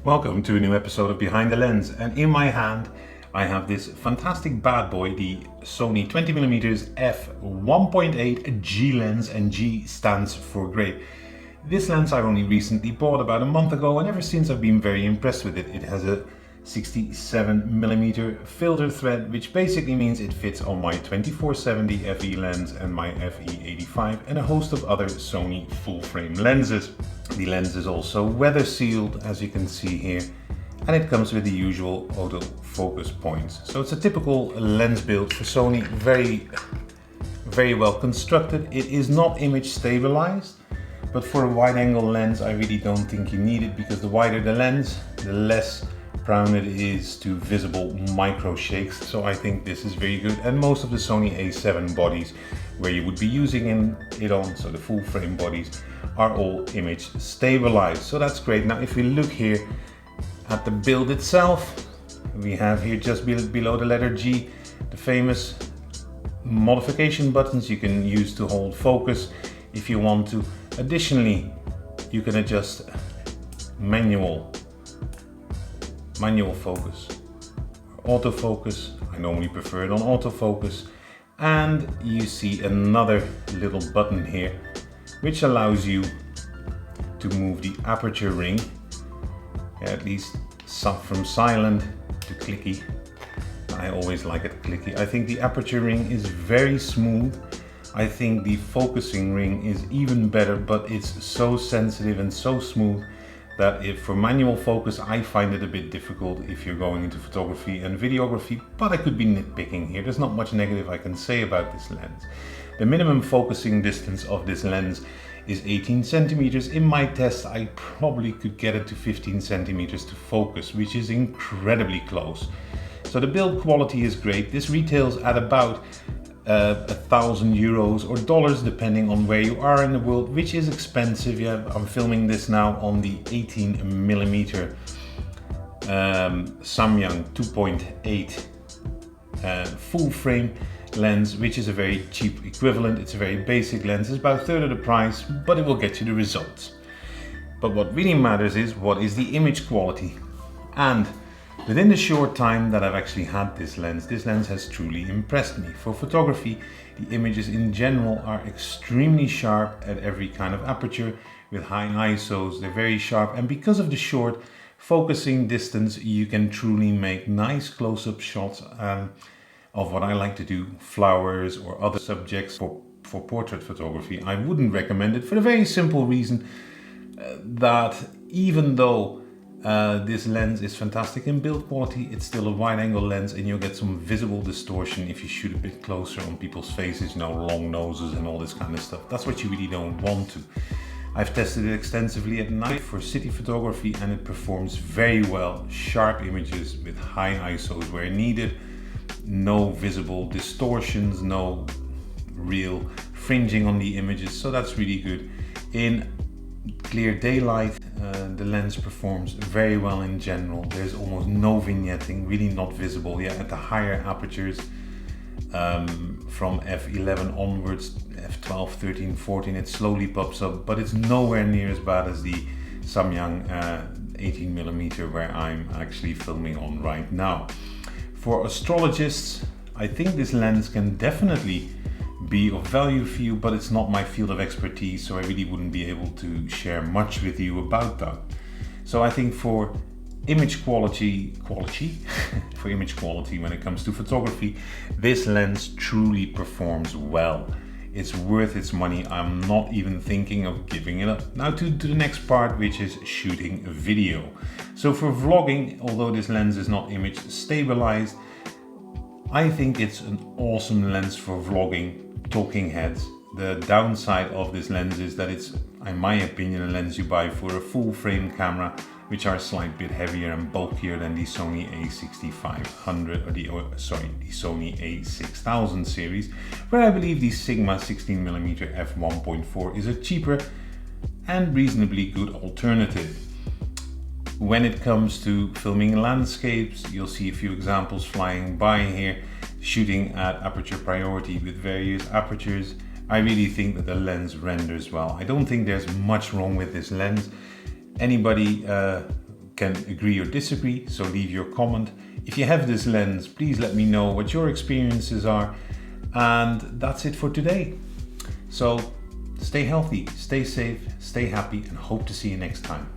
Welcome to a new episode of Behind the Lens, and in my hand I have this fantastic bad boy, the Sony 20mm f1.8 G lens, and G stands for great. This lens I only recently bought about a month ago, and ever since I've been very impressed with it. It has a 67mm filter thread, which basically means it fits on my 24-70 FE lens and my FE85 and a host of other Sony full frame lenses. The lens is also weather sealed, as you can see here, and it comes with the usual autofocus points. So it's a typical lens build for Sony, very well constructed. It is not image stabilized, but for a wide angle lens I really don't think you need it, because the wider the lens, the less prone it is to visible micro shakes. So I think this is very good, and most of the Sony A7 bodies where you would be using it on, so the full frame bodies, are all image stabilized, so that's great. Now if we look here at the build itself, we have here just below the letter G the famous modification buttons you can use to hold focus if you want to. Additionally, you can adjust manual focus, autofocus. I normally prefer it on autofocus. And you see another little button here which allows you to move the aperture ring, at least from silent to clicky. I always like it clicky. I think the aperture ring is very smooth. I think the focusing ring is even better, but it's so sensitive and so smooth that if for manual focus I find it a bit difficult if you're going into photography and videography, but I could be nitpicking here. There's not much negative I can say about this lens. The minimum focusing distance of this lens is 18 centimeters. In my test I probably could get it to 15 centimeters to focus, which is incredibly close. So the build quality is great. This retails at about €1,000 or dollars depending on where you are in the world, which is expensive. Yeah, I'm filming this now on the 18mm Samyang 2.8 full frame lens, which is a very cheap equivalent. It's a very basic lens. It's about a third of the price, but it will get you the results. But what really matters is what is the image quality. And within the short time that I've actually had this lens has truly impressed me. For photography, the images in general are extremely sharp at every kind of aperture with high ISOs. They're very sharp, and because of the short focusing distance, you can truly make nice close-up shots of what I like to do, flowers or other subjects. For portrait photography, I wouldn't recommend it, for the very simple reason that even though this lens is fantastic in build quality, it's still a wide angle lens, and you'll get some visible distortion if you shoot a bit closer on people's faces, you know, long noses and all this kind of stuff. That's what you really don't want to. I've tested it extensively at night for city photography, and it performs very well. Sharp images with high ISOs where needed, no visible distortions, no real fringing on the images, so that's really good. In clear daylight, the lens performs very well in general. There's almost no vignetting, really not visible. Yeah, at the higher apertures, from f11 onwards, f12, 13, 14, it slowly pops up, but it's nowhere near as bad as the Samyang 18mm where I'm actually filming on right now. For astrologists, I think this lens can definitely be of value for you, but it's not my field of expertise, so I really wouldn't be able to share much with you about that. So I think for image quality for image quality when it comes to photography, this lens truly performs well. It's worth its money. I'm not even thinking of giving it up. Now to the next part, which is shooting video. So for vlogging, although this lens is not image stabilized, I think it's an awesome lens for vlogging, talking heads. The downside of this lens is that it's, in my opinion, a lens you buy for a full frame camera, which are a slight bit heavier and bulkier than the Sony A6500 or the Sony A6000 series, where I believe the Sigma 16mm f1.4 is a cheaper and reasonably good alternative. When it comes to filming landscapes, you'll see a few examples flying by here, shooting at aperture priority with various apertures. I really think that the lens renders well. I don't think there's much wrong with this lens. Anybody can agree or disagree, so leave your comment. If you have this lens, please let me know what your experiences are. And that's it for today. So stay healthy, stay safe, stay happy, and hope to see you next time.